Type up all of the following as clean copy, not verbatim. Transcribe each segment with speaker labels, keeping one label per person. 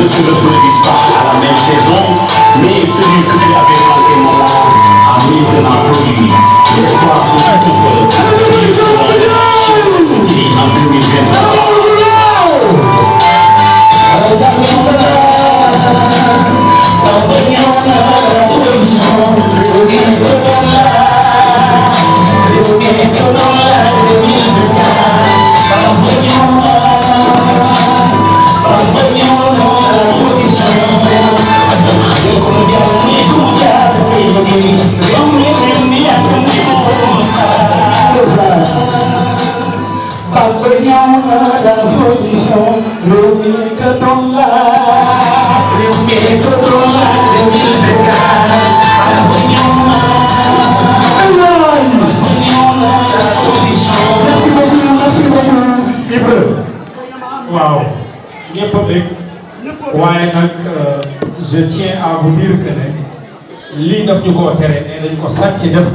Speaker 1: se reproduisent pas à la même saison, mais celui que tu avais planté mon âme a maintenant produit l'espoir de tout peuple. Ils seront chez en 2023.
Speaker 2: Wow, je tiens à vous dire que lii daf ñu koo tere nee nañ ko sàcc def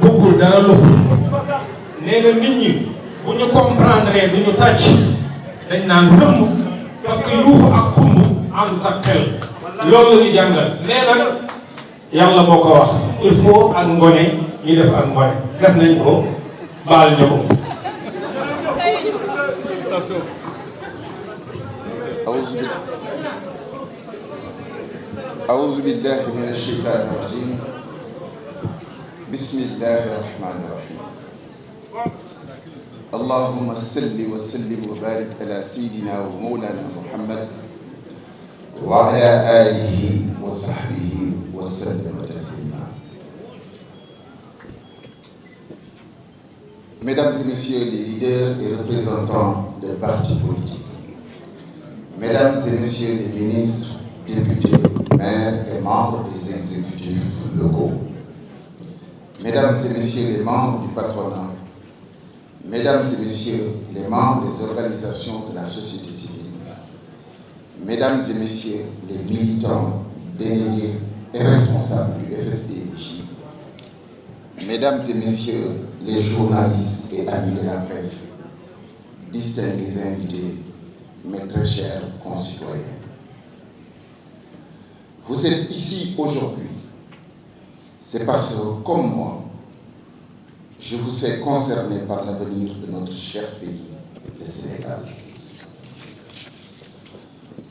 Speaker 2: bëggul dara luxul nee na nit ñi bu ñu comprendre du ñu tàcc dañ naan rëmm parce que yuuxu ak xumb ànd ak xel loolu la ñu jàngal nee na yàlla moo ko wax il faut ak ngone ñu def ak ngone def nañ ko baal ñu ko.
Speaker 3: أعوذ بالله من الشيطان الرجيم بسم الله الرحمن الرحيم اللهم صل وسلم وبارك على سيدنا ومولانا محمد وعلى آله وصحبه وسلم تسليما. Mesdames et messieurs les leaders et représentants des partis politiques, Mesdames et messieurs les ministres, députés, maires et membres des exécutifs locaux, Mesdames et messieurs les membres du patronat, Mesdames et messieurs les membres des organisations de la société civile, Mesdames et messieurs les militants, délégués et responsables du FSDJ, Mesdames et messieurs les journalistes et amis de la presse, distingués invités, mes très chers concitoyens. Vous êtes ici aujourd'hui, c'est parce que, comme moi, je vous sais concerné par l'avenir de notre cher pays, le Sénégal.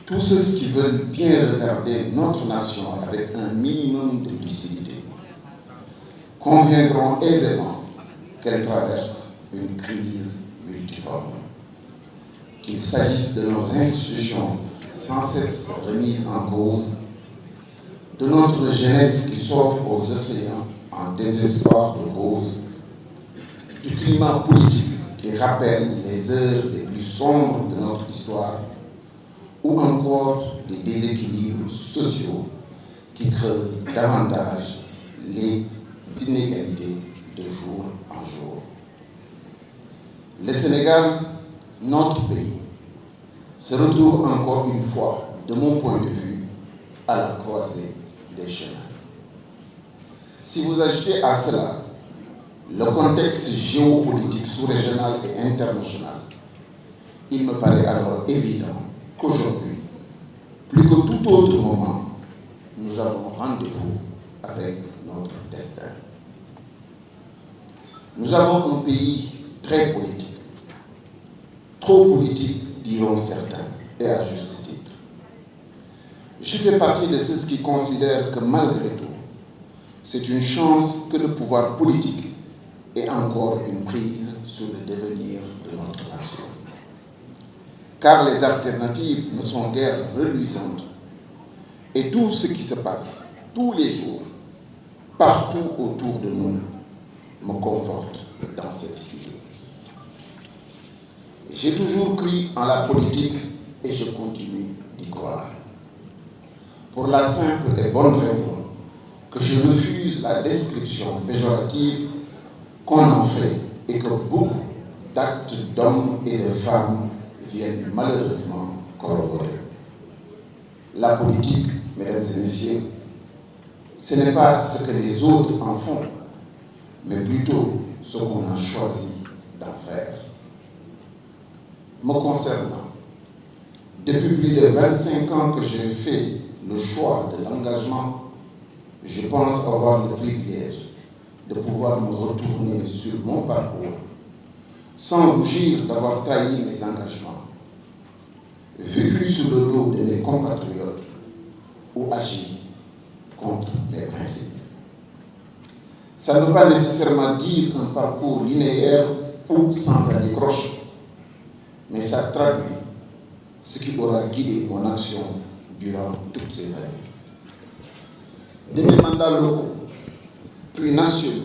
Speaker 3: Tous ceux qui veulent bien regarder notre nation avec un minimum de lucidité conviendront aisément qu'elle traverse une crise multiforme. Qu'il s'agisse de nos institutions sans cesse remises en cause, de notre jeunesse qui s'offre aux océans en désespoir de cause, du climat politique qui rappelle les heures les plus sombres de notre histoire, ou encore des déséquilibres sociaux qui creusent davantage les inégalités de jour en jour. Le Sénégal, notre pays, se retrouve encore une fois, de mon point de vue, à la croisée des chemins. Si vous ajoutez à cela le contexte géopolitique sous-régional et international, il me paraît alors évident qu'aujourd'hui, plus que tout autre moment, nous avons rendez-vous avec notre destin. Nous avons un pays très politique, trop politique, diront certains, et à juste titre. Je fais partie de ceux qui considèrent que malgré tout, c'est une chance que le pouvoir politique ait encore une prise sur le devenir de notre nation. Car les alternatives ne sont guère reluisantes et tout ce qui se passe tous les jours, partout autour de nous, me conforte dans cette idée. J'ai toujours cru en la politique et je continue d'y croire. Pour la simple et bonne raison que je refuse la description péjorative qu'on en fait et que beaucoup d'actes d'hommes et de femmes viennent malheureusement corroborer. La politique, mesdames et messieurs, ce n'est pas ce que les autres en font, mais plutôt ce qu'on a choisi d'en faire. Me concernant, Depuis plus de 25 ans que j'ai fait le choix de l'engagement, je pense avoir le privilège de pouvoir me retourner sur mon parcours sans rougir d'avoir trahi mes engagements, vécu sur le dos de mes compatriotes ou agi contre mes principes. Ça ne veut pas nécessairement dire un parcours linéaire ou sans anicroche, mais ça traduit ce qui aura guidé mon action durant toutes ces années. De mes mandats locaux, puis nationaux,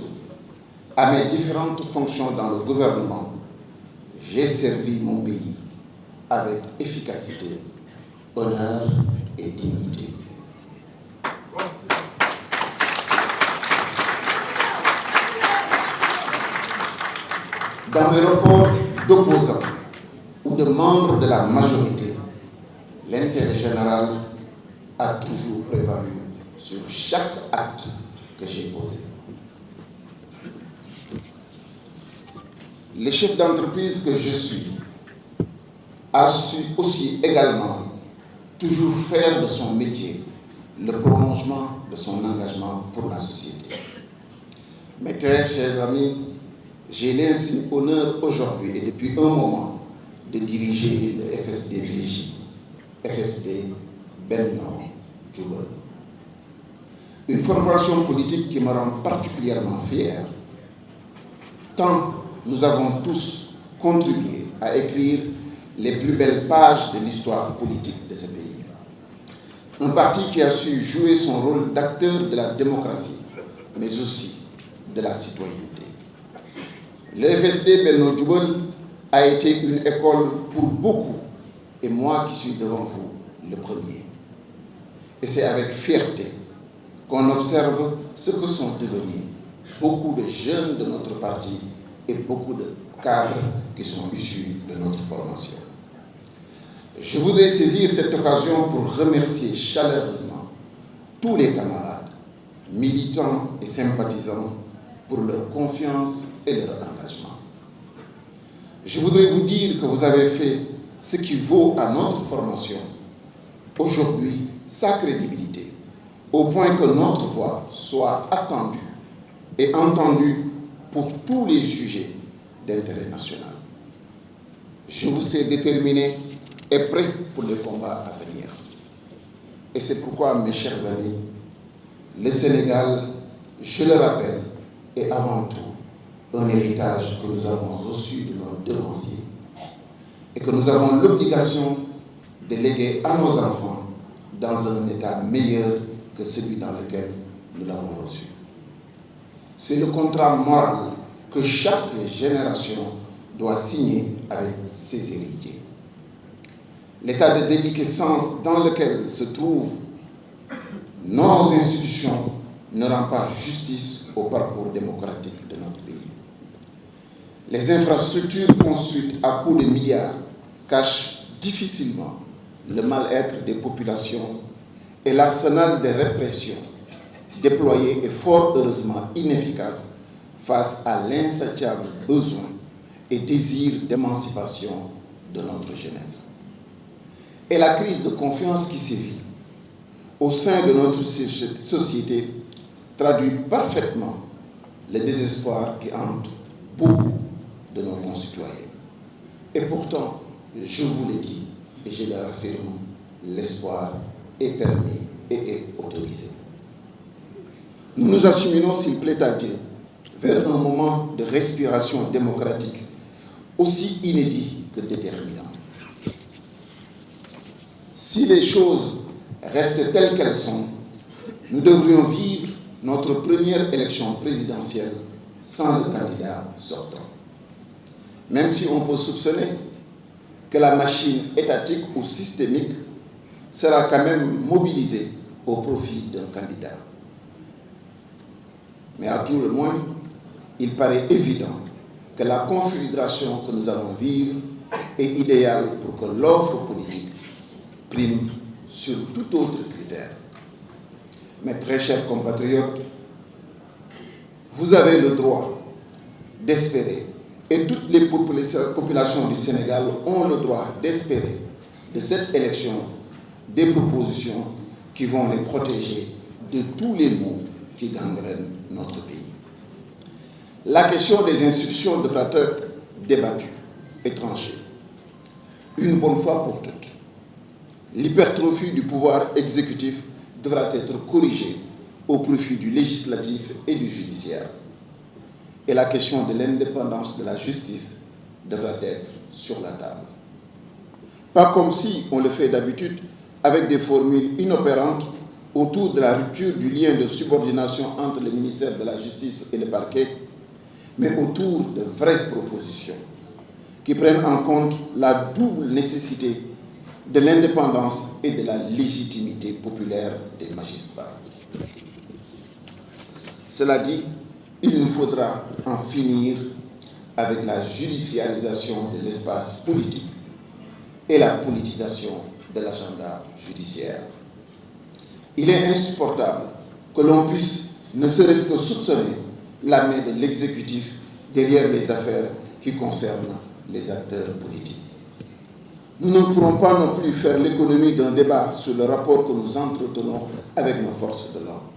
Speaker 3: à mes différentes fonctions dans le gouvernement, j'ai servi mon pays avec efficacité, honneur et dignité. Dans les rapports d'opposants ou de membres de la majorité, l'intérêt général a toujours prévalu sur chaque acte que j'ai posé. Le chef d'entreprise que je suis a su aussi également toujours faire de son métier le prolongement de son engagement pour la société. Mes très chers amis, j'ai l'insigne honneur aujourd'hui et depuis un moment de diriger le FSD Régie, FSD Benno Djoubel. Une formation politique qui me rend particulièrement fier, tant nous avons tous contribué à écrire les plus belles pages de l'histoire politique de ce pays. Un parti qui a su jouer son rôle d'acteur de la démocratie, mais aussi de la citoyenneté. Le FSD Benno Djoubel a été une école pour beaucoup, et moi qui suis devant vous, le premier. Et c'est avec fierté qu'on observe ce que sont devenus beaucoup de jeunes de notre parti et beaucoup de cadres qui sont issus de notre formation. Je voudrais saisir cette occasion pour remercier chaleureusement tous les camarades, militants et sympathisants pour leur confiance et leur engagement. Je voudrais vous dire que vous avez fait ce qui vaut à notre formation aujourd'hui sa crédibilité, au point que notre voix soit attendue et entendue pour tous les sujets d'intérêt national. Je vous sais déterminé et prêt pour les combats à venir. Et c'est pourquoi, mes chers amis, le Sénégal, je le rappelle, est avant tout un héritage que nous avons reçu de nos devanciers et que nous avons l'obligation de léguer à nos enfants dans un état meilleur que celui dans lequel nous l'avons reçu. C'est le contrat moral que chaque génération doit signer avec ses héritiers. L'état de déliquescence dans lequel se trouvent nos institutions ne rend pas justice au parcours démocratique de notre pays. Les infrastructures construites à coups de milliards cachent difficilement le mal-être des populations et l'arsenal de répression déployé est fort heureusement inefficace face à l'insatiable besoin et désir d'émancipation de notre jeunesse. Et la crise de confiance qui sévit au sein de notre société traduit parfaitement le désespoir qui hante beaucoup de nos concitoyens. Et pourtant, je vous l'ai dit et je le réaffirme, l'espoir est permis et est autorisé. Nous nous acheminons, s'il plaît à Dieu, vers un moment de respiration démocratique aussi inédit que déterminant. Si les choses restent telles qu'elles sont, nous devrions vivre notre première élection présidentielle sans le candidat sortant. Même si on peut soupçonner que la machine étatique ou systémique sera quand même mobilisée au profit d'un candidat. Mais à tout le moins, il paraît évident que la configuration que nous allons vivre est idéale pour que l'offre politique prime sur tout autre critère. Mes très chers compatriotes, vous avez le droit d'espérer, et toutes les populations du Sénégal ont le droit d'espérer, de cette élection des propositions qui vont les protéger de tous les maux qui gangrènent notre pays. La question des institutions devra être débattue et tranchée, une bonne fois pour toutes. L'hypertrophie du pouvoir exécutif devra être corrigée au profit du législatif et du judiciaire. Et la question de l'indépendance de la justice devra être sur la table. Pas comme si on le fait d'habitude avec des formules inopérantes autour de la rupture du lien de subordination entre le ministère de la Justice et le parquet, mais autour de vraies propositions qui prennent en compte la double nécessité de l'indépendance et de la légitimité populaire des magistrats. Cela dit, il nous faudra en finir avec la judiciarisation de l'espace politique et la politisation de l'agenda judiciaire. Il est insupportable que l'on puisse ne serait-ce que soupçonner la main de l'exécutif derrière les affaires qui concernent les acteurs politiques. Nous ne pourrons pas non plus faire l'économie d'un débat sur le rapport que nous entretenons avec nos forces de l'ordre.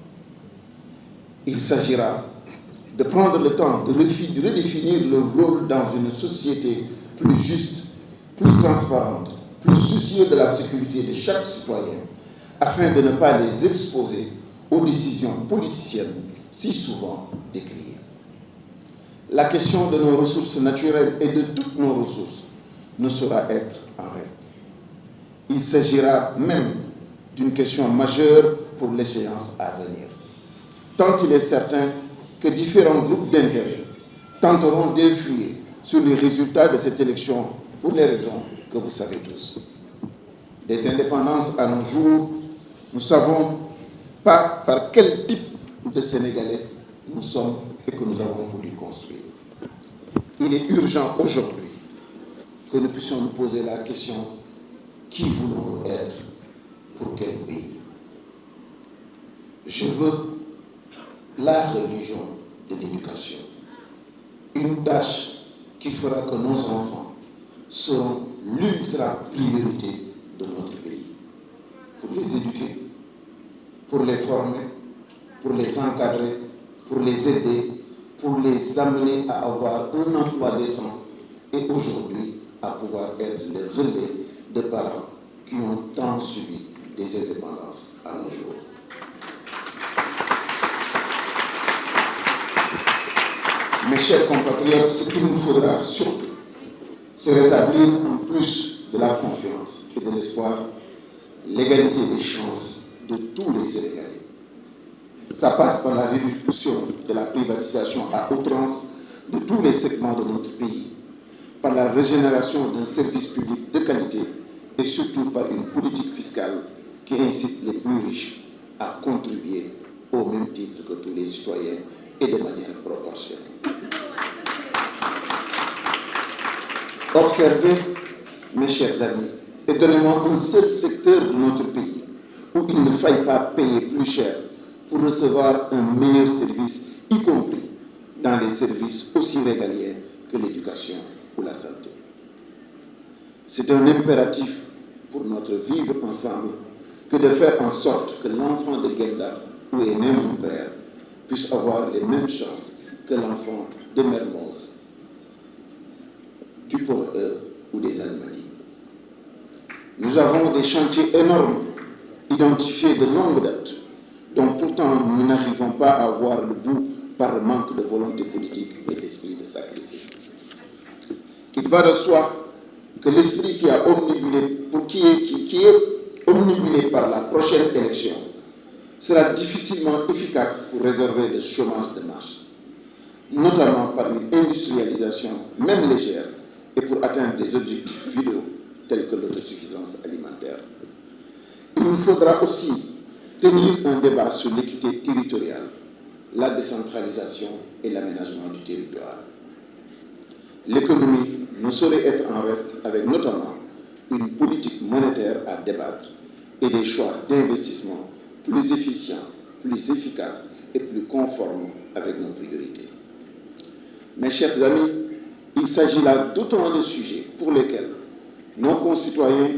Speaker 3: Il s'agira de prendre le temps de redéfinir leur rôle dans une société plus juste, plus transparente, plus soucieuse de la sécurité de chaque citoyen, afin de ne pas les exposer aux décisions politiciennes si souvent décriées. La question de nos ressources naturelles et de toutes nos ressources ne saura être en reste. Il s'agira même d'une question majeure pour l'échéance à venir, tant il est certain que différents groupes d'intérêt tenteront d'influer sur les résultats de cette élection pour les raisons que vous savez tous. Des indépendances à nos jours, nous ne savons pas par quel type de Sénégalais nous sommes et que nous avons voulu construire. Il est urgent aujourd'hui que nous puissions nous poser la question: qui voulons-nous être pour quel pays? Je veux la religion de l'éducation, une tâche qui fera que nos enfants seront l'ultra-priorité de notre pays. Pour les éduquer, pour les former, pour les encadrer, pour les aider, pour les amener à avoir un emploi décent et aujourd'hui à pouvoir être les relais de parents qui ont tant subi des indépendances à nos jours. Mes chers compatriotes, ce qu'il nous faudra surtout, c'est rétablir en plus de la confiance et de l'espoir l'égalité des chances de tous les Sénégalais. Ça passe par la réduction de la privatisation à outrance de tous les segments de notre pays, par la régénération d'un service public de qualité et surtout par une politique fiscale qui incite les plus riches à contribuer au même titre que tous les citoyens et de manière proportionnelle. Observez, mes chers amis, et donnez-moi un seul secteur de notre pays où il ne faille pas payer plus cher pour recevoir un meilleur service, y compris dans les services aussi régaliens que l'éducation ou la santé. C'est un impératif pour notre vivre ensemble que de faire en sorte que l'enfant de Guelda, où est né mon père, puisse avoir les mêmes chances que l'enfant de Mermoz, du Port ou des Almadies. Nous avons des chantiers énormes, identifiés de longue date, dont pourtant nous n'arrivons pas à voir le bout par le manque de volonté politique et d'esprit de sacrifice. Il va de soi que l'esprit qui est omnibulé par la prochaine élection sera difficilement efficace pour résorber le chômage de masse, notamment par une industrialisation, même légère, et pour atteindre des objectifs vitaux tels que l'autosuffisance alimentaire. Il nous faudra aussi tenir un débat sur l'équité territoriale, la décentralisation et l'aménagement du territoire. L'économie ne saurait être en reste avec notamment une politique monétaire à débattre et des choix d'investissement plus efficients, plus efficaces et plus conformes avec nos priorités. Mes chers amis, il s'agit là d'autant de sujets pour lesquels nos concitoyens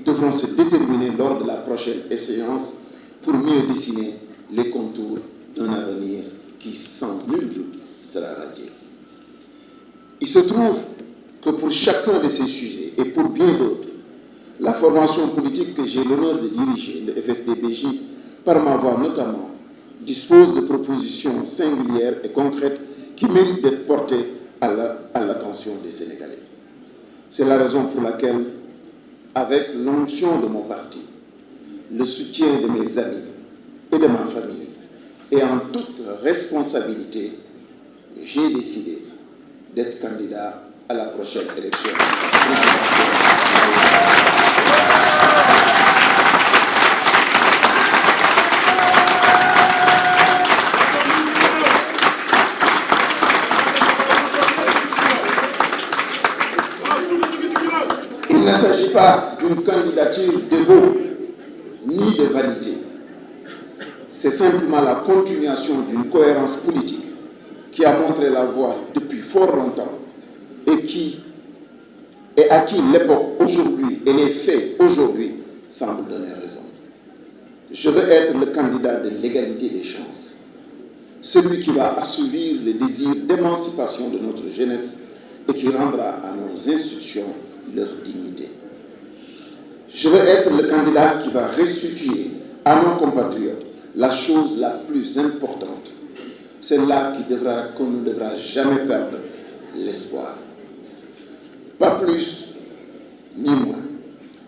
Speaker 3: devront se déterminer lors de la prochaine échéance pour mieux dessiner les contours d'un avenir qui, sans nul doute, sera radieux. Il se trouve que pour chacun de ces sujets et pour bien d'autres, la formation politique que j'ai l'honneur de diriger, le FSD/BJ, par ma voix notamment, dispose de propositions singulières et concrètes qui méritent d'être portées à l'attention des Sénégalais. C'est la raison pour laquelle, avec l'onction de mon parti, le soutien de mes amis et de ma famille, et en toute responsabilité, j'ai décidé d'être candidat à la prochaine élection présidentielle. Il ne s'agit pas d'une candidature d'ego ni de vanité. C'est simplement la continuation d'une cohérence politique qui a montré la voie depuis fort longtemps et à qui l'époque aujourd'hui et les faits aujourd'hui semblent donner raison. Je veux être le candidat de l'égalité des chances, celui qui va assouvir le désir d'émancipation de notre jeunesse et qui rendra à nos institutions leur dignité. Je veux être le candidat qui va restituer à nos compatriotes la chose la plus importante, celle-là qu'on ne devra jamais perdre, l'espoir. Pas plus ni moins,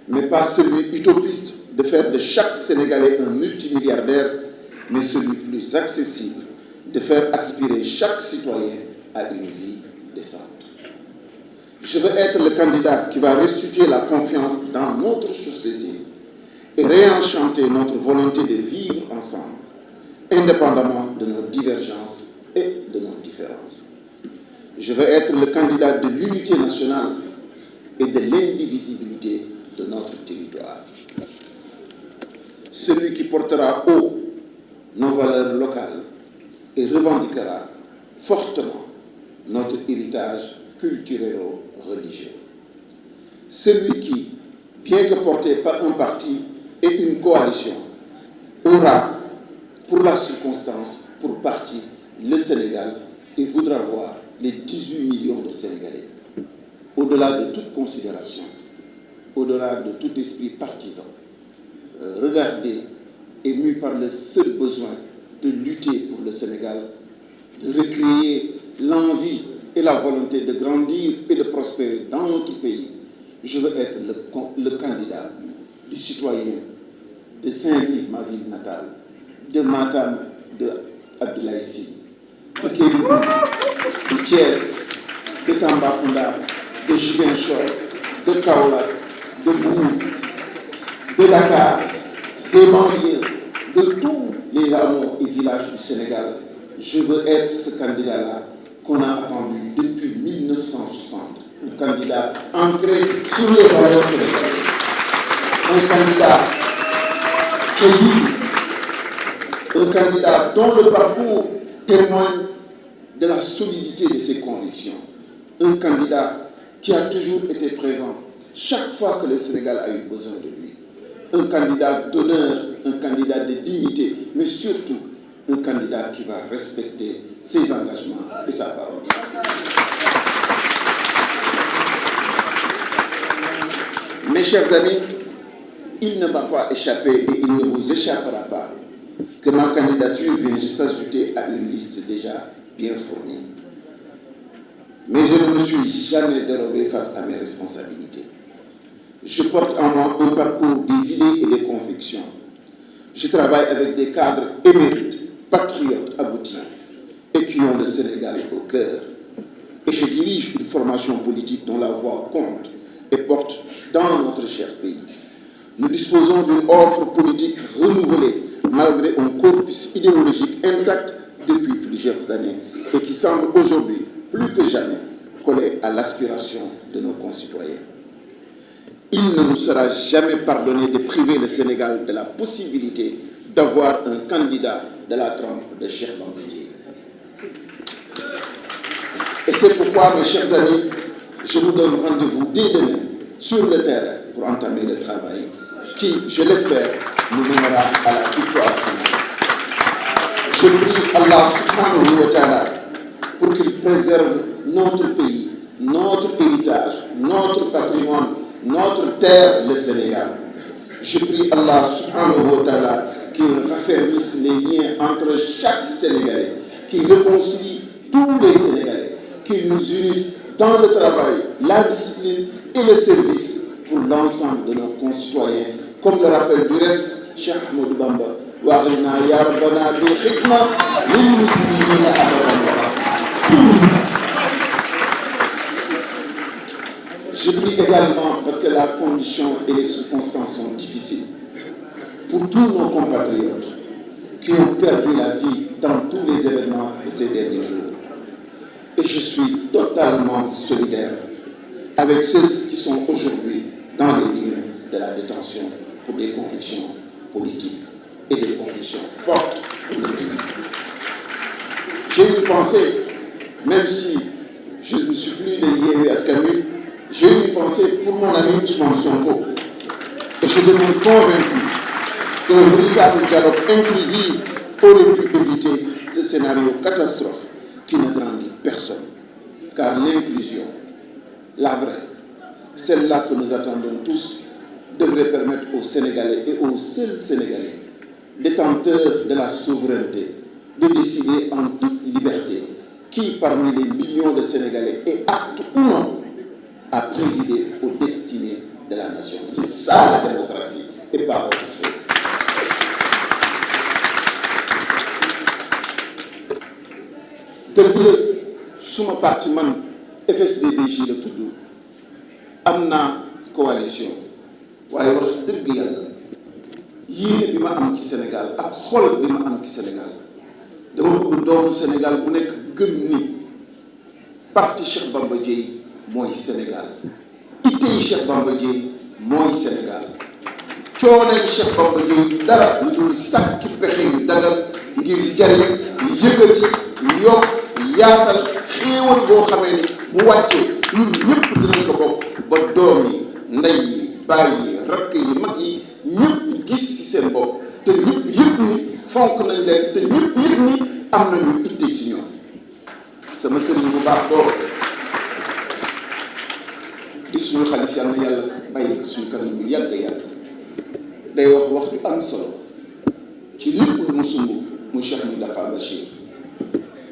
Speaker 3: mais pas celui utopiste de faire de chaque Sénégalais un multimilliardaire, mais celui plus accessible, de faire aspirer chaque citoyen à une vie décente. Je veux être le candidat qui va restituer la confiance dans notre société et réenchanter notre volonté de vivre ensemble, indépendamment de nos divergences et de nos différences. Je veux être le candidat de l'unité nationale et de l'indivisibilité de notre territoire. Celui qui portera haut nos valeurs locales et revendiquera fortement notre héritage culturel-religieux. Celui qui, bien que porté par un parti et une coalition, aura, pour la circonstance, pour partie, le Sénégal et voudra voir les 18 millions de Sénégalais, au-delà de toute considération, au-delà de tout esprit partisan, regarder, ému par le seul besoin de lutter pour le Sénégal, de recréer l'envie et la volonté de grandir et de prospérer dans notre pays. Je veux être le candidat du citoyen de Saint-Louis, ma ville natale, de Matam, de Abdoulaye Sy, de Kédougou, de Thiès, de Tambacounda, de Ziguinchor, de Kaolack, de Mbour, de Dakar, des banlieues, de tous les hameaux et villages du Sénégal. Je veux être ce candidat-là qu'on a attendu depuis 1960. Un candidat ancré sur les valeurs sénégalaises. Un candidat qui est libre. Un candidat dont le parcours témoigne de la solidité de ses convictions. Un candidat qui a toujours été présent chaque fois que le Sénégal a eu besoin de lui. Un candidat d'honneur, un candidat de dignité, mais surtout un candidat qui va respecter ses engagements et sa parole. Mes chers amis, il ne m'a pas échappé et il ne vous échappera pas que ma candidature vienne s'ajouter à une liste déjà bien fournie. Mais je ne me suis jamais dérobé face à mes responsabilités. Je porte en moi un parcours des idées et des convictions. Je travaille avec des cadres émérites, patriotes aboutis et qui ont le Sénégal au cœur. Et je dirige une formation politique dont la voix compte et porte dans notre cher pays. Nous disposons d'une offre politique renouvelée malgré un corpus idéologique intact depuis plusieurs années et qui semble aujourd'hui plus que jamais collé à l'aspiration de nos concitoyens. Il ne nous sera jamais pardonné de priver le Sénégal de la possibilité d'avoir un candidat de la trempe de Cheikh Bamba. Et c'est pourquoi, mes chers amis, je vous donne rendez-vous dès demain sur le terrain pour entamer le travail qui, je l'espère, nous mènera à la victoire finale. Je prie Allah subhanahu wa ta'ala pour qu'il préserve notre pays, notre héritage, notre patrimoine, notre terre, le Sénégal. Je prie Allah subhanahu wa ta'ala qu'il raffermisse les liens entre chaque Sénégalais, qu'il réconcilie tous les Sénégalais, qu'il nous unisse dans le travail, la discipline et le service pour l'ensemble de nos concitoyens. Comme le rappelle du reste Cheikh Ahmadou Bamba, wa'inna ya rabbana bil khidma lil muslimina abadan. Je prie également, parce que la condition et les circonstances sont difficiles, pour tous nos compatriotes qui ont perdu la vie dans tous les événements de ces derniers jours. Et je suis totalement solidaire avec ceux qui sont aujourd'hui dans les lignes de la détention pour des convictions politiques et des convictions fortes pour le pays. J'ai une pensée, même si je ne suis plus de Yewwi Askan Wi, j'ai une pensée pour mon ami Ousmane Sonko. Et je demeure convaincu qu'un véritable dialogue inclusif aurait pu éviter ce scénario catastrophe qui ne grandit personne. Car l'inclusion, la vraie, celle-là que nous attendons tous, devrait permettre aux Sénégalais et aux seuls Sénégalais, détenteurs de la souveraineté, de décider en toute liberté qui parmi les millions de Sénégalais est apte ou non à présider aux destinées de la nation. C'est ça la démocratie et pas autre chose. Depuis suma parti man FSD/BJ la tudd am naa coalition waaye wax dëgg yàlla yéene bi ma am ci Sénégal ak xol bi ma am ci Sénégal dama bëgg doomu Sénégal bu nekk gëm ni parti Cheikh Bamba Dièye mooy Sénégal ittey Cheikh Bamba Dièye mooy Sénégal coonay Cheikh Bamba Dièye dara lu dul sàkki pexe yu dagal ngir jariñ yëkkati yokk yaatal xéewal boo xamee ni bu wàccee ñun ñëpp dinañ ko bokk ba doom yi ndey yi baay yi rakk yi mag yi ñëpp gis ci seen bopp te ñëpp yëpp ni fonk nañ leen te ñëpp yëpp ni am nañu itte si ñoom. sama sëriñ bu baax boobu di suñu xalif yàlla na yàlla bàyyi suñu kanam bu yàgg yàgg day wax ju am solo ci lépp lu mu sumb mu Cheikh Moustapha Bachir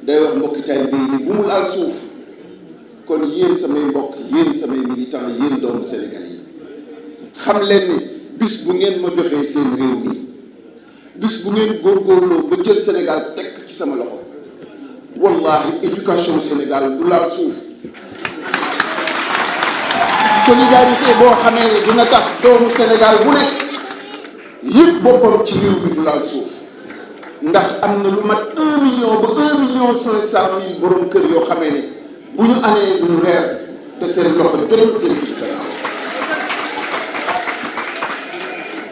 Speaker 3: day wax mbokki taalibe yi bu mu laal suuf. kon yéen samay mbokk yéen samay militants yéen doomu Sénégal yi xam leen ni bis bu ngeen ma joxee seen réew mi bis bu ngeen góorgóorloo ba jël Sénégal tekk ci sama loxo wallahi éducation Sénégal du laal suuf. solidarité boo xamee ne dina tax doomu Sénégal bu nekk yëpp boppam ci réew mi du laal suuf ndax am na lu mat 1 million ba 1 million 500 mille borom kër yoo xamee ne bu ñu amee duñu reer te seen loxo dërëm seen ci gannaaw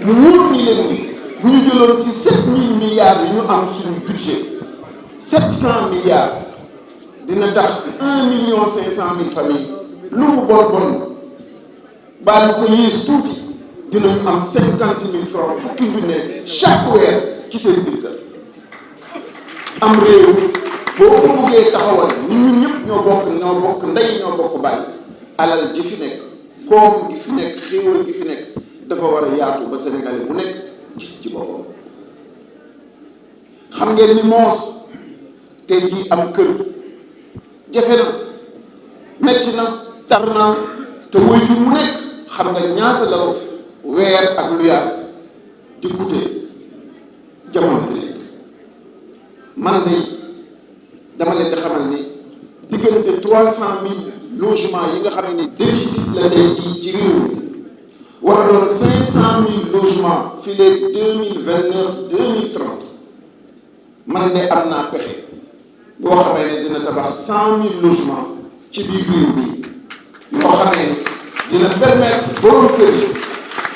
Speaker 3: mu wóor ni leen ni bu ñu jëloon ci 7000 milliards yi ñu am suñu budget 700 milliards dina tax 1 million 500 mille familles lu mu bon bon baa ñu ko yées tuuti dinañu am 50 000 francs fukki junne chaque weer ci seen biir kër am réew boo ko bëggee taxawal nit ñi ñëpp ñoo bokk ndey ñoo bokk bàyyi alal ji fi nekk koom gi fi nekk xéewal gi fi nekk dafa war a yaatu ba Sénégalais bu nekk gis ci boppam. xam ngeen ni moos tey jii am kër jafe na metti na tar na te woy bi mu nekk xam nga ñaata la weer ak lu yaas di coûter jamono bi nekk man de dama leen di xamal ni diggante 300 000 logements yi nga xam ne déficit la tey jii ci réew mi war a doon 500 000 logements fii léegi 2029 2030 man de am naa pexe boo xamee ne dina tabax 100 000 logements ci biir réew mi yoo xamee ne dina permettre borom kër yi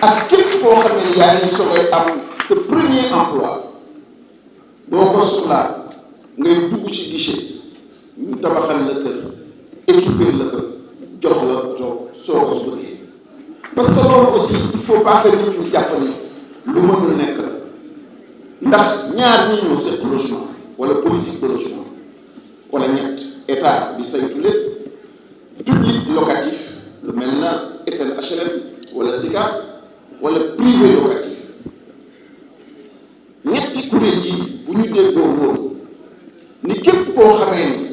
Speaker 3: ak képp koo xamee ne yaa ngi soogay am sa premier emploi boo ko soxlaa ngay dugg ci guichet ñu tabaxal la kër équipé la ko jox la oto soo ko bëggee parce que loolu aussi il faut pas que nit ñi jàpp ni lu mënul nekk la ndax ñaar ñi ñëw seet logement wala politique de logement wala ñett état bi saytu lépp public locatif lu mel na SNHLM wala SICAP wala privé locatif ñetti kuréel yi bu ñu déggoo woon ni képp koo xamee ni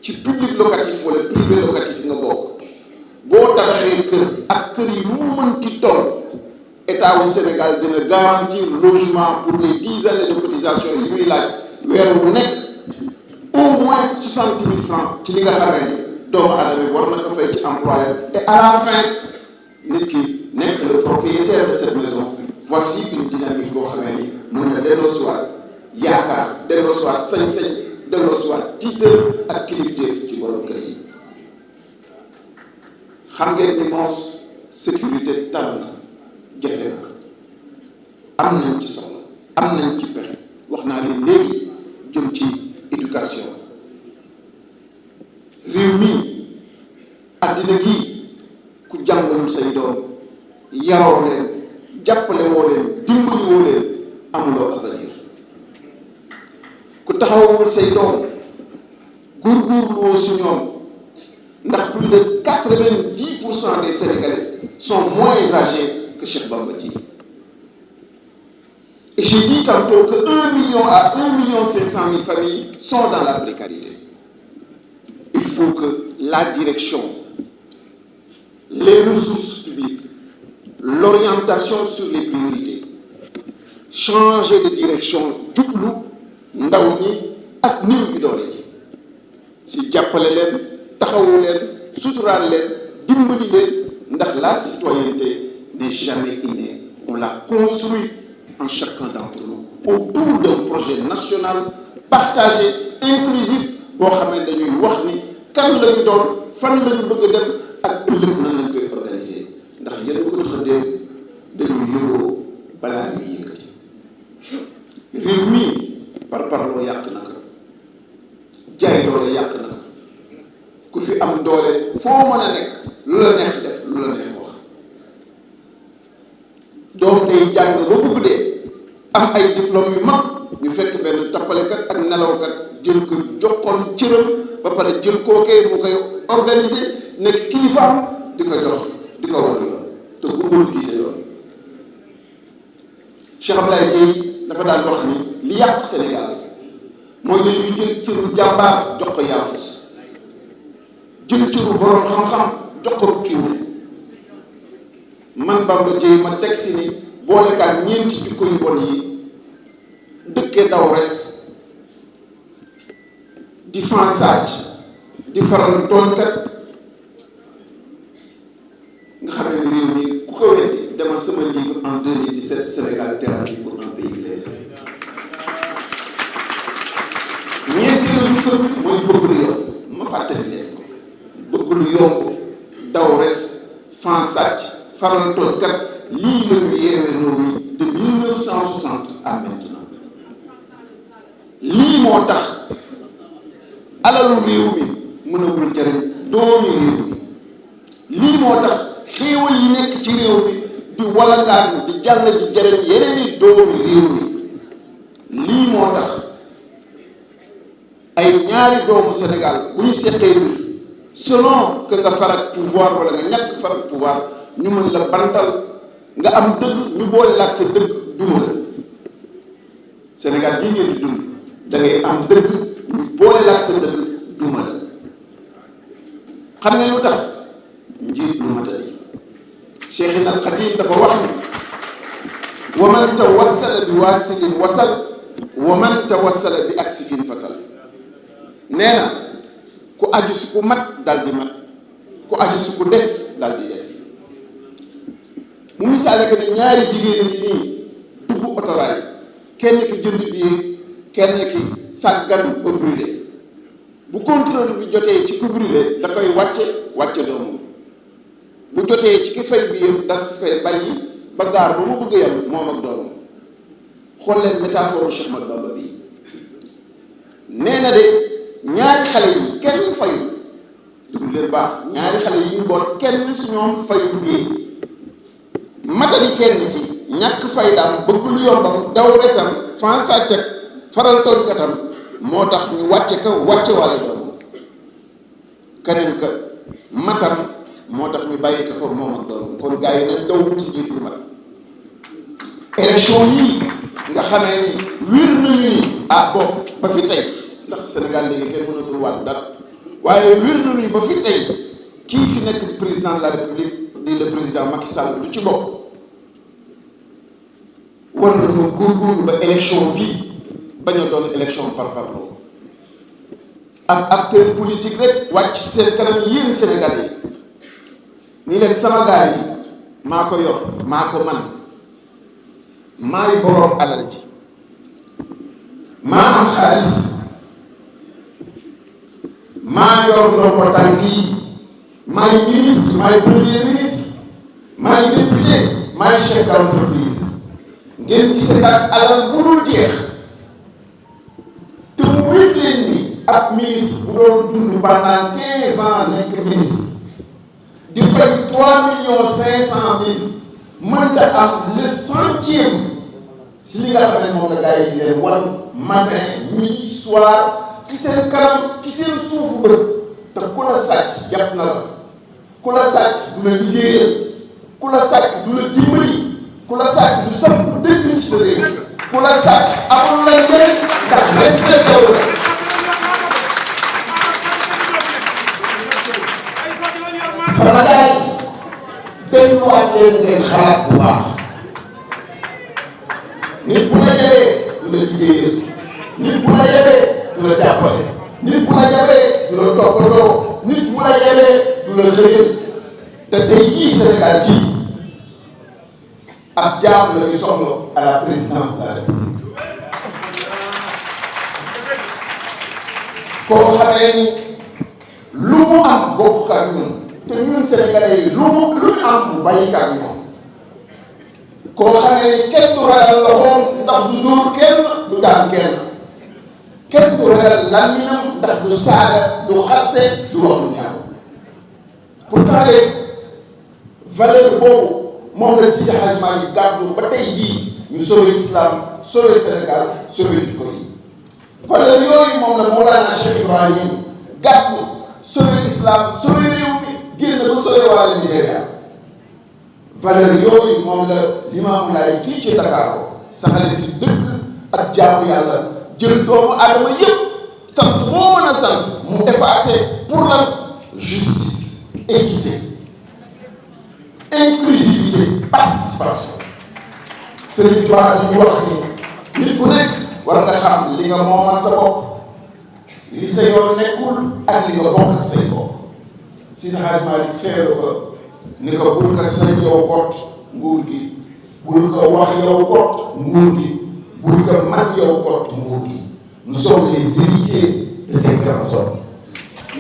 Speaker 3: ci public locatif wala privé locatif nga bokk boo tabaxee kër ak kër yi mu mënti toll état wu Sénégal dina garantir logement pour les 10 années de cotisation yi muy laaj weer wu nekk au moins 60 000 francs ci li nga xamee ni doomu aadama bi war na ko fay ci employeur et à la fin nit ki nekk le propriétaire de cette maison. Voici une dynamique boo xamee ni mën na delloosiwaat yaakaar delloosiwaat sañ-sañ delloosiwaat tiital ak kilifteef ci borom kër yi. xam ngeen ni moos sécurité tar na jafe na am nañ ci soxla am nañ ci pexe wax naa leen léegi jëm ci éducation réew mi àddina gi ku jàngalul say doom yaroo leen jàppale woo leen dimbali woo leen amuloo avenir ku taxawul say doom góorgóorluwoo si ñoom ndax plus de 90% des Sénégalais sont moins âgés que Cheikh Bamba Dièye. Et j'ai dit tantôt que 1 million à 1,5 million familles sont dans la précarité. Il faut que la direction, les ressources publiques, l'orientation sur les priorités, changer de direction jublu ndaw ñi ak néew gi doole ji si jàppale leen taxawu leen suturaal leen dimbali leen ndax la citoyenneté n'est jamais innée. On la construit en chacun d'entre nous autour d'un projet national partagé inclusif boo xamee dañuy wax ni kan lañu doon fan lañu bëgg a dem ak ëllëg nan lañ koy organiser ndax yéen ko tëddee dañuy yëgoo balaa ñuy yëkkati réew mi par parloo yàq na ko jaay doole yàq na ko ku fi am doole foo mën a nekk lu la neex def lu la neex wax doom day jàng ba bëgg dee am ay diplôme yu mag ñu fekk benn tappalekat ak nelawkat jël ko joxoon cëram ba pare jël kookee mu koy organiser nekk kilifaam di ko jox di ko wan yoon te bu mënul jiite yoon Cheikh Abdoulaye Dièye dafa daan wax ni li yàq Sénégal mooy dañuy jël cëru jàmbaar jox ko yaafus jël cëru borom xam-xam jox ko cuune man Bamba Dièye ma teg si ni boolekaat ñeenti jikko yu bon yi dëkkee daw res di fansage di faral tooñkat nga xam ne réew mi ku ko weddi demal sama livre en 2017 Sénégal thérapie pour un pays blessé ñeenteelu jikko mooy bëgg lu yomb ma fàttali leen ko bëgg lu yomb daw res fansage faral tooñkat lii la ñu yeewee réew mi de 1960 à maintenant lii moo tax alalu réew mi mënagul jëriñ doomi réew mi lii moo tax xéewal yi nekk ci réew mi di walangaan di jàll di jëriñ yeneen i doomi réew mi lii moo tax ay ñaari doomu Sénégal bu ñu seqee bi selon que nga faral pouvoir wala nga ñàkk faral pouvoir ñu mën la bantal nga am dëgg ñu boole laak sa dëgg duma la Sénégal jii ngeen di dund da ngay am dëgg ñu boole laak sa dëgg duma la xam nga lu tax njiit lu matali Cheikhina al Xadim dafa wax ni wa man tawassala bi waasilin wasal wa man tawassala bi aksifin fasal nee na ku aju si ku mat dal di mat ku aju si ku des dal di des mu misaale que ni ñaari jigéen ñi nii dugg otoraay kenn ki jënd billet kenn ki sàggan ba brûlé bu contrôle bi jotee ci ku brûlé da koy wàcce doomam bu jotee ci ki fay bi yëpp dafa fay bàyyi ba gaar ba mu bëgg yam moom ak doomam xool leen métaphore Cheikh Ahmadou Bamba bii nee na de ñaari xale yi kenn fayu dugg leen baax ñaari xale yi ñu boot kenn su ñoom fayu billet
Speaker 4: matali kenn ki ñàkk faydaam bëgg lu yombam daw resam fan sàccak faral tooñkatam moo tax ñu wàcce ka wàcce wala doom keneen ka matam moo tax ñu bàyyi ko fa moom ak doom kon gars yi nañ daw wuti njiit lu mat élection yii nga xamee ni wir nañu ni bon ba fi tey ndax Sénégal léegi kenn mënatul waat dara waaye wir nañu ba fi tey kii fi nekk président de la république di le président Macky Sall du ci bokk war nañu góorgóorlu ba élection bii bañ a doon élection par parlo ak acteur politique rek wàcc seen kanam yéen Sénégalais yi ni leen sama gars yi maa ko yor maa ko man maay boroom alal ji maa am xaalis maa yor ndombo tànk yi maay ministre maay premier ministre maay député maay chef d'entreprise ngeen gisee ak alal bu dul jeex te mu wér leen ni ab ministre bu doon dund pendant 15 ans nekk ministre di fay 3,5 millions mënta am le centième si li nga xam ne moom la gars yi di leen wan matin midi soir ci seen kanam ci seen suufu bët te ku la sàcc jàpp na la ku la sàcc du la liggéeyal ku la sàcc du la dimbali ku la sàcc du samp dëgg ci sa réew ku la sàcc amul la njëriñ ndax respecté wu la sama gars yi delluwaat leen ngeen xalaat bu baax nit bu la yebee du la liggéeyal nit bu la yebee du la jàppale nit bu la yebee du la toppatoo nit bu la yebee du la xëyal te tey jii Sénégal jii ab jaam la ñu soxla à la présidence de la République koo xamee ni lu mu am bokk ak ñun te ñun Sénégalais yi lu ñu am mu bàyyi ak ñoom koo xamee ni kenn du ragal loxoom ndax du dóor kenn du daan kenn du ragal làmmiñam ndax du saaga du xaste du wax lu ñaaw pourtant de valeur boobu moom la Seydi Hadji Malick gàddu ba tey jii ñu sauver islam sauver Sénégal sauver jikko yi valeur yooyu moom la Mawlana Cheikh Ibrahim gàddu sauver islam sauver réew mi génn ba sauver waa Nigéria valeur yooyu moom la Limaamu Laay fii ci Dakar saxale fi dëgg ak jaamu yàlla jël doomu aadama yëpp sant moo mën a sant mu effacé pour lan justice équité inclusivité participation Serigne Touba ñu wax ni nit ku nekk war nga xam li nga moomal sa bopp li sa yoon nekkul ak li nga bokk ak say bopp Seydi Hadji Malick feelu ko ni ko bul ko sañ yow kot nguur gi bul ko wax yow kot nguur gi bul ko man yow kot nguur gi nous sommes les héritiers de ces grands hommes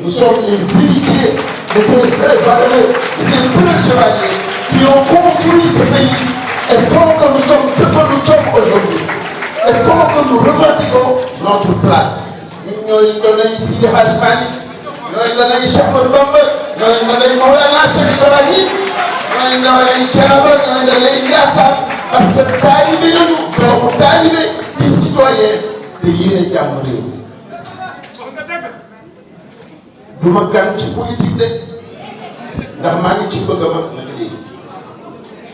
Speaker 4: nous sommes les héritiers de ces vrais valeurs de ces vrais chevaliers qui ont construit ce pays et font que nous sommes ce que nous sommes aujourd'hui et font que nous revendiquons notre place ñun ñooy doonay Seydi Hadji Malick ñooy doonay Cheikh Ahmadou Bamba ñooy doonay Mawlana Cheikh Ibrahim ñooy doonay Thiénaba ñooy doonay Ndiassane parce que taalibe lañu doomu taalibe di citoyen te yéene jàmm réew mi du ma gan ci politique de ndax maa ngi ci bëgg a mag nag léegi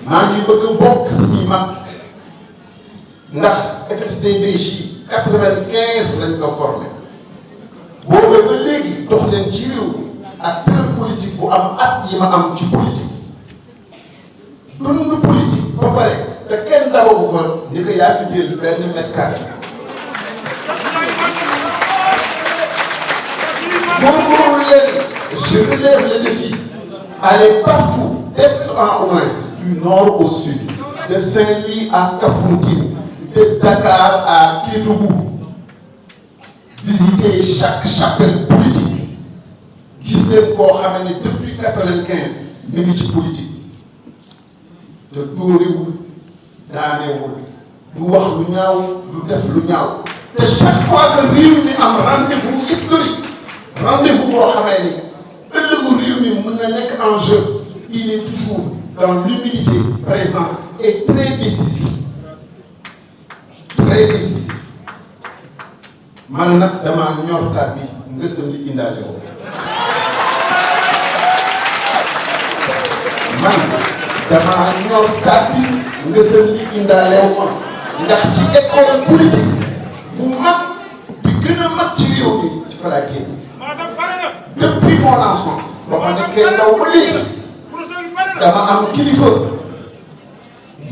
Speaker 4: maa ngi bëgg a bokk si ñuy mag ndax FSD/BJ 95 lañ ko formé boobee ba léegi dox leen ci réew mi acteur politique bu am at yi ma am ci politique dund politique ba pare te kenn dawagu ko ni ko yaa fi jël benn mètre carré góorgóorlu leen je relève le défi aller partout d'est en ouest du nord au sud de Saint-Louis à Kafountine de Dakar à Kédougou visiter chaque chapelle politique gis leen koo xam ne depuis 95 mi ngi ci politique te dóorewul daanewul du wax lu ñaaw du def lu ñaaw te chaque fois que réew mi am rendez-vous historique rendez-vous boo xamee ni ëllëgu réew mi mën na nekk en jeu il est toujours dans l'humilité présent est très décisif très décisif man nag damaa ñor taat bi ngësam li indaale woo man damaa ñor taat bi ngësam li indaale woo ndax ci école politique bu mag bi gën a mag ci réew mi ci fa laa génn depuis mon enfance ba ma nekkee ndaw ba léegi dama am kilifa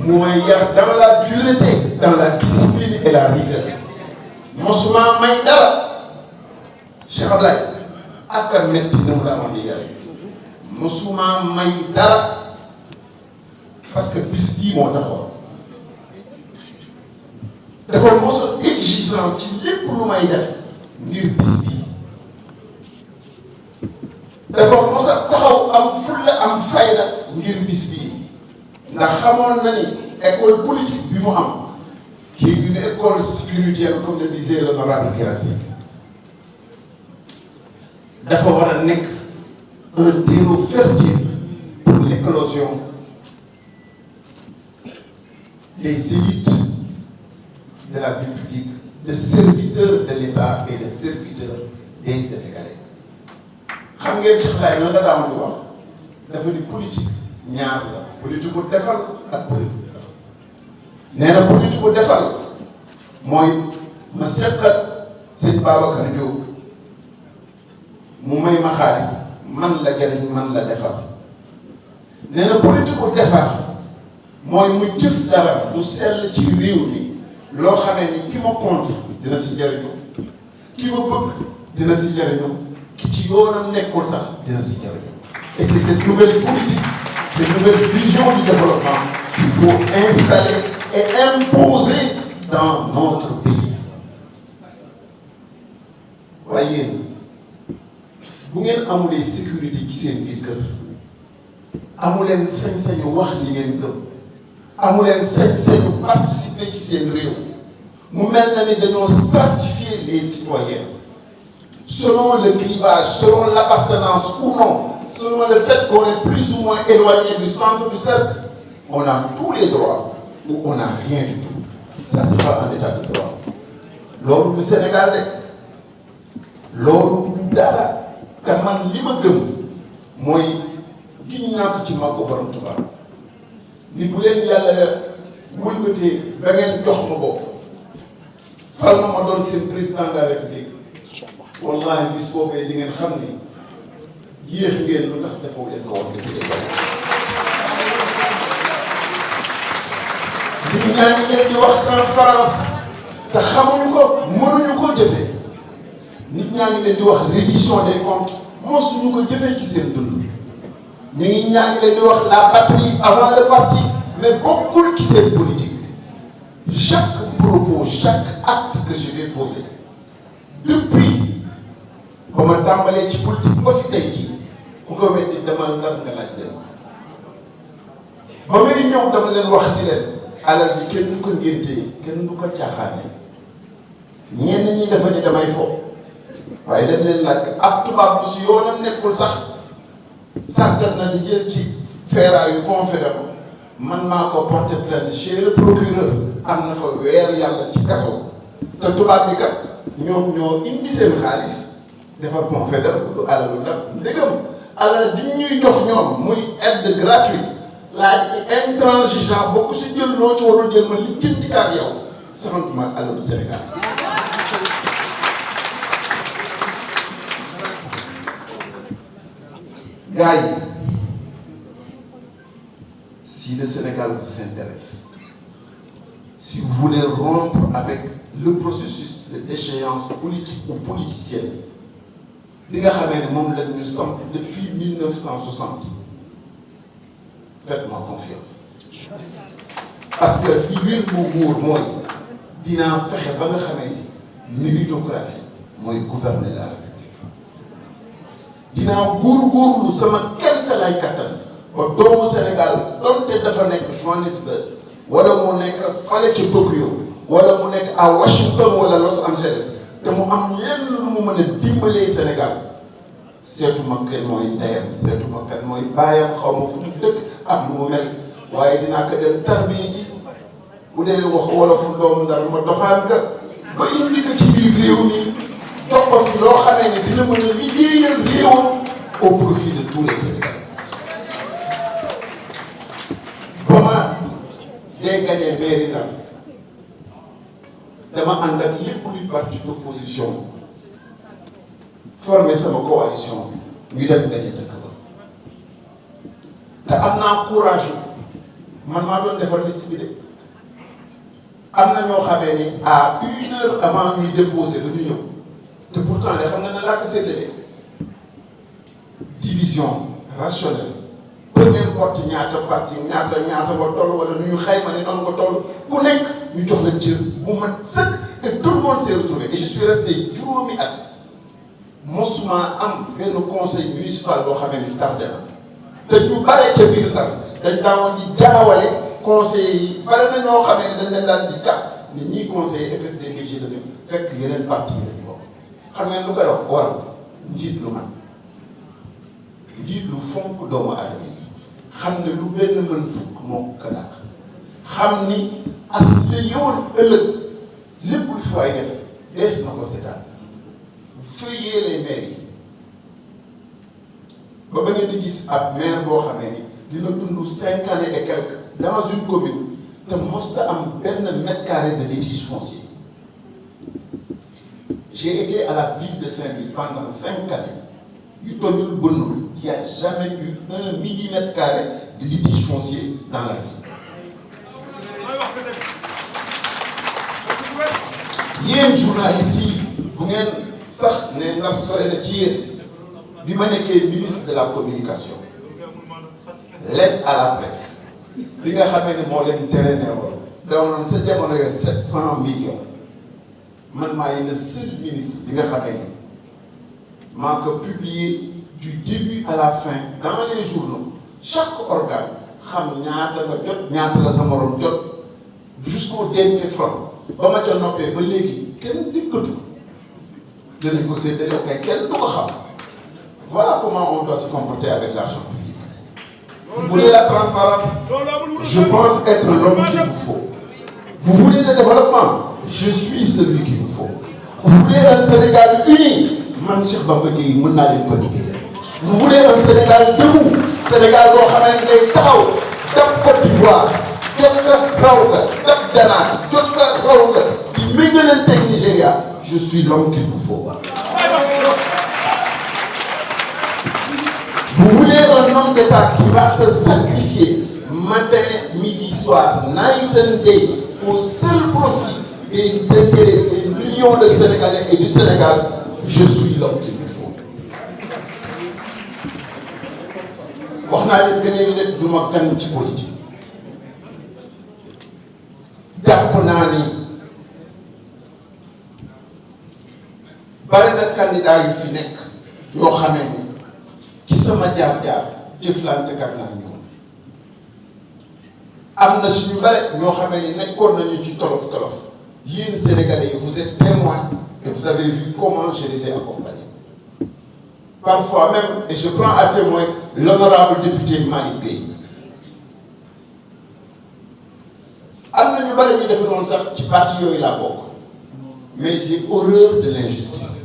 Speaker 4: mu may yar dans la dureté dans la discipline et la rigueur mosuma may dara Cheikh Ablaye ak a metti na mu la amoon di yare mosuma may dara parce que bis bii moo taxoon dafa mos a exigeant ci lépp lu may def ngir bis bii dafa mos a taxaw am fulla am fayda ngir bis bii ndax xamoon na ni école politique bi mu am qui est une école spirituelle comme le disait l'honorable Guirassy dafa war a nekk un terreau fertile pour l'éclosion des élites de la vie publique, de serviteurs de l'État et de serviteurs des Sénégalais. xam ngeen Cheikh Laye lan la daan di wax dafa di politique ñaar la politique bu defal ak politique bu defal nee na politique bu defal mooy ma seqal sëñ Babacar Diop mu may ma xaalis man la jariñ man la defal nee na politique bu defar mooy mu jëf dara lu sell ci réew mi loo xamee ni ki ma contre dina si jariñu ki ma bëgg dina si jariñu ki ci yoonam nekkul sax dina si jariñu et c'est cette nouvelle politique cette nouvelle vision du développement qu'il faut installer et imposer dans notre pays waaye yéen bu ngeen amulee sécurité ci seen biir kër amuleen sañ-sañu wax li ngeen gëm amuleen sañ-sañu participer ci seen réew mu mel na ni dañoo stratifier les citoyens selon le clivage selon l'appartenance ou non selon le fait qu'on est plus ou moins éloigné du centre du cercle on a tous les droits ou on n'a rien du tout ça c'est pas un état de droit loolu du Sénégal de loolu du dara te man li ma gëm mooy giñ naa ko ci màggu borom Tuubaa ni bu leen yàlla wëlbatee ba ngeen jox ma bopp fal ma doon seen président de la république wallahi bis boobee di ngeen xam ni yéex ngeen lu tax defoo leen ko woon depuis des années. nit ñaa ngi leen di wax transparence te xamuñu ko mënuñu ko jëfee nit ñaa ngi leen di wax reddition des comptes mosuñu ko jëfee ci seen dund ñu ngi ñaa ngi leen di wax la patrie avant le parti mais bokkul ci seen politique chaque propos chaque acte que je vais poser depuis ba ma tàmbalee ci politique ba fi tey jii ku ko weddi demal Ndar nga laaj leen ba may ñëw dama leen wax ni leen alal ji kenn du ko ngéntee kenn du ko caaxaane ñenn ñi dafa ni damay fo waaye dañ leen laaj ab tubaab bu si yoonam nekkul sax sàggan na di jël ci feeraayu confédéral man maa ko porté plainte chez le procureur am na fa weer yàlla ci kaso te tubaab bi kat ñoom ñoo indi seen xaalis dafa confédéral du alalu ndax ndegam alal di ñuy jox ñoom muy aide gratuite laaj intransigeant bokk si jël loo ci warul jël ma li jëntikaat yow saxantuma alalu Sénégal gars yi si le Sénégal vous intéresse si vous voulez rompre avec le processus de déchéance politique ou politicienne li nga xamee ne moom la ñu samp depuis 1960 faites-moi confiance parce que li wér bu wóor mooy dinaa fexe ba nga xamee méritocratie mooy gouverner la République dinaa góorgóorlu sama keltalaay kattan ba doomu Sénégal donte dafa nekk Johannesburg wala mu nekk fale ci Tokyo wala mu nekk à Washington wala Los Angeles te mu am lenn lu mu mën a dimbalee Sénégal seetuma kan mooy ndeyam seetuma kan mooy baayam xaw ma fu mu dëkk ak lu mu mel waaye dinaa ko dem tarbiya ji bu dee wax wolofu doomu Ndar ma doxaan ka ba indi ko ci biir réew mi jox ko fi loo xamee ne dina mën a liggéeyal réewam au profit de tous les Sénégalais. ba ma dee gagné mairie Ndar dama ànd ak lépp luy parti d'opposition formé sama coalition ñu dem gagné dëkk ba te am naa courage man maa doon defar liste bi de am na ñoo xamee ni à 1 heure avant ñuy déposer ba ñu ñëw te pourtant de xam nga ne laa ko séddale division rationnelle peu importe ñaata parti ñaata nga toll wala nu ñu xayma ne noonu nga toll ku nekk ñu jox leen cër bu mat sëkk et tout le monde s'est retrouvé et je suis resté juróomi at mosuma am benn conseil municipal boo xamee ni tardé na te ñu bare ca biir Ndar dañ daawoon di jaawale conseil yi bare na ñoo xamee ne dañ leen daan di jàpp ni ñii conseiller FSD/BG la ñu fekk yeneen parti yi lañu bokk xam ngeen lu koy wax waral njiit lu man njiit lu fonk doomu aadama yi xam ne lu benn mën fukk moo ko dàq xam ni as la yowoon ëllëg lépp lu fi waay def dees na ko seetaan feuiller les maires yi ba ngeen di gis ab maire boo xamee ni dina dund 5 années et quelques dans une commune te mos ta am benn mètre carré de litige foncier. J'ai été à la ville de Saint-Louis pendant 5 années yu tojul bënnul il n'y a jamais eu 1 millimètre carré de litige foncier dans la ville. yéen journalistes yi bu ngeen sax ne Ndar sore na ci yéen bi ma nekkee ministre de la communication l'aide à la presse bi nga xamee ne moo leen tere ne woon doonoon sa jamono yo 700 millions man maay le seul ministre bi nga xamee ni maa ko publié du début à la fin dans les journaux chaque organe xam ñaata nga jot ñaata la sa morom jot jusqu'au dernier franc ba ma ca noppee ba léegi kenn dikkatu danañ ko séddale kay kenn du ko xam. Voilà comment on doit se comporter avec l'argent public. Vous voulez la transparence? Je pense être l'homme qu'il vous faut. Vous voulez le développement? Je suis celui qu'il vous faut. Vous voulez un Sénégal uni? Man Cheikh Bamba Dièye mën naa leen ko liggéeyal. Vous voulez un Sénégal debout? Sénégal boo xamee ne day taxaw dab Côte d'Ivoire jot nga raw nga dab Ghana jot nga raw nga di méngalanteeg Nigéria. Je suis l'homme qu'il vous faut. Vous voulez un homme d'État qui va se sacrifier matin, midi, soir, night and day au seul profit des intérêts des millions de Sénégalais et du Sénégal. Je suis l'homme qu'il vous faut. wax naa leen que ne du ma gan ci politique jàpp naa ni bari na candidat yu fi nekk yoo xamee ni ci sama jaar-jaar jëflante kat naa ñoom am na suñu bare ñoo xamee ni nekkoon nañu ci tolof-tolof yéen Sénégalais yi vous êtes témoins et vous avez vu comment je les ai accompagnés. Parfois même, et je prends à témoin l'honorable député Malick Gueye. am na ñu bari ñu defe noonu sax ci parti yooyu laa bokk mais j'ai horreur de l'injustice.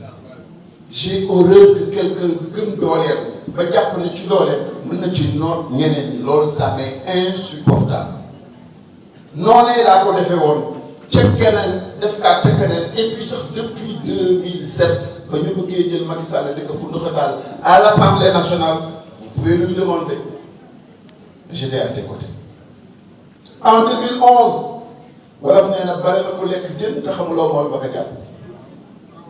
Speaker 4: J'ai horreur que quelqu'un gëm dooleel ba jàpp ne ci dooleel mën na ci noot ñeneen ñi loolu ça m'est insupportable. noonee laa ko defee woon ca keneen def kaa ca keneen et puis sax depuis 2007 ba ñu bëggee jël Macky Sall di ko bundu xataal à l'Assemblée nationale vous pouvez lui demander j'étais à ses côtés. En 2011 wolof nee na bari na ku lekk jën te xamuloo mool ba ko jàpp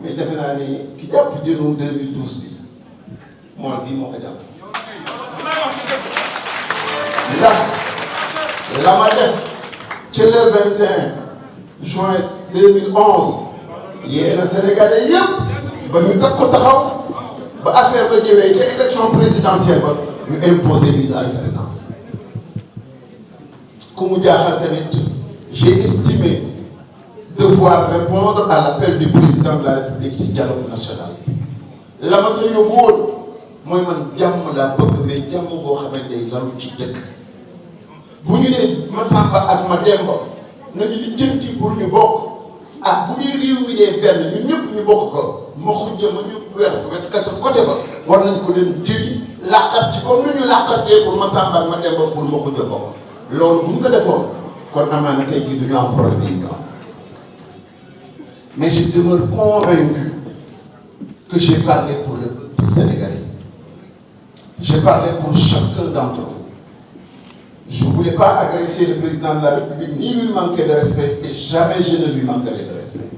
Speaker 4: mais defe naa ni ki jàpp jënu 2012 bi mool bii moo ko jàpp ndax la ma def ci le 21 juin 2011 yéen a Sénégalais yëpp ba ñu teg ko taxaw ba affaire ba ñëwee ca élection présidentielle ba ñu imposé lii la référendance ku mu jaaxal tamit j'ai estimé devoir répondre à l'appel du président de la République si dialogue national la ma sa yóbbu woon mooy man jàmm laa bëgg mais jàmm boo xamante day lalu ci dëkk bu ñu nee Massamba ak Mademba nañu lijjanti pour ñu bokk ah bu dee réew mi dee benn ñun ñëpp ñu bokk ko ma xujja ma ñu wet ka sa côté ba war nañ ko dem jëli làqat ci comme ni ñu làqatee pour Massamba ak Mademba pour ma xujja bokk loolu bu ñu ko defoon kon amaana tey jii du ñu am problème yi ñu am mais je demeure convaincu que j'ai parlé pour le peuple sénégalais. J'ai parlé pour chacun d'entre vous. Je ne voulais pas agresser le président de la République ni lui manquer de respect et jamais je ne lui manquerai de respect.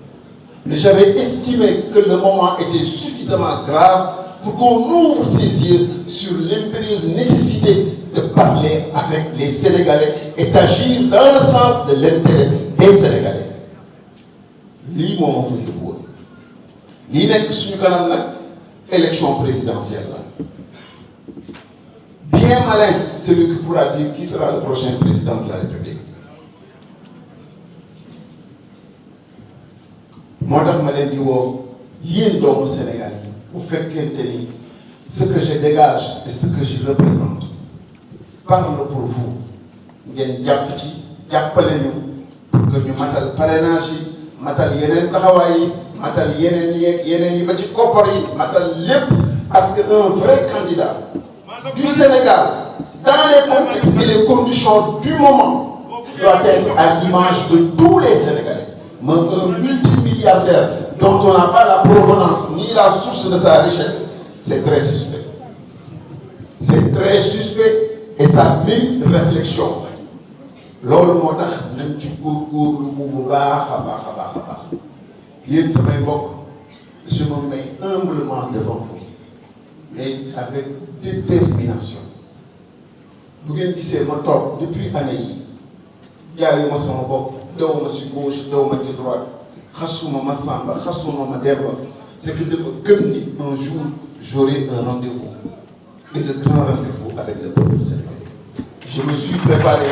Speaker 4: Mais j'avais estimé que le moment était suffisamment grave pour qu'on ouvre ses yeux sur l'impérieuse nécessité de parler avec les Sénégalais et d'agir dans le sens de l'intérêt des Sénégalais. Lii moo ma fa yóbbu woon lii nekk suñu kanam nag élection présidentielle la bien malin celui qui pourra dire qui sera le prochain président de la République moo tax ma leen di woo yéen doomu Sénégal yi bu fekkente ni ce que je dégage et ce que je représente parle pour vous ngeen jàpp ci jàppale ñu pour que ñu matal parrainage yi matal yeneen taxawaay yi matal yeneen yi ba ci koppar yi matal lépp parce que un vrai candidat du Sénégal dans les contextes et les conditions du moment doit être à l'image de tous les Sénégalais. Mais un multimilliardaire dont on n'a pas la provenance ni la source de sa richesse, c'est très suspect. C'est très suspect et ça mérite réflexion. loolu moo tax nañ ci góorgóorlu bu baax a baax yéen samay mbokk je me mets humblement devant vous mais avec détermination bu ngeen gisee ma toog depuis année yi jaayuma sama bopp dawuma si gauche dawuma ci droite xasuma Massamba xasuma Mademba c'est que dama gëm ni un jour j'aurai un rendez-vous et de grands rendez-vous avec le peuple sénégalais. Je me suis préparé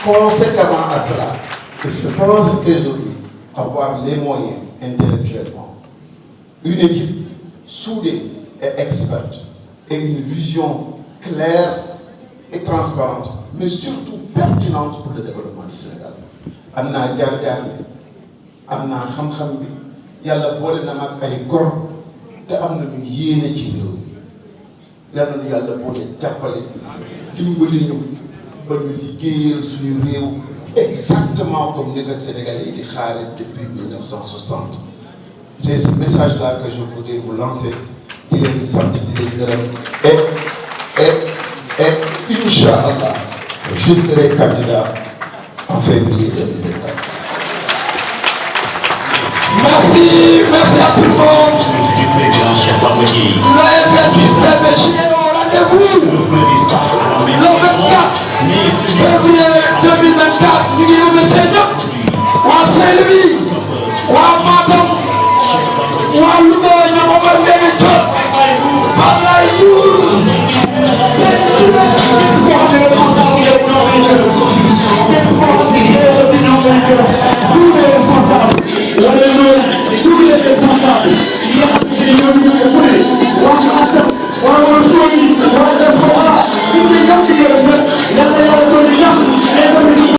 Speaker 4: conséquemment à cela, que je pense aujourd'hui avoir les moyens intellectuellement, une équipe soudée et experte, et une vision claire et transparente, mais surtout pertinente pour le développement du Sénégal. am naa jaar-jaar bi am naa xam-xam bi yàlla boole na mag ay gor te am nañu yéene ci réew mi yàlla na yàlla boole jàppale dimbali ñu ba ñu liggéeyal suñu réew exactement comme ni ko Sénégalais yi di xaare depuis 1960. C'est ce message-là que je voudrais vous lancer di leen sant di leen gërëm et Inch'Allah je serai candidat en février 2024.
Speaker 5: Merci à tout le monde.
Speaker 1: Monsieur du président Cheikh Bamba Dièye.
Speaker 5: L'AFSTBJ au rendez-vous le 24 février 2024.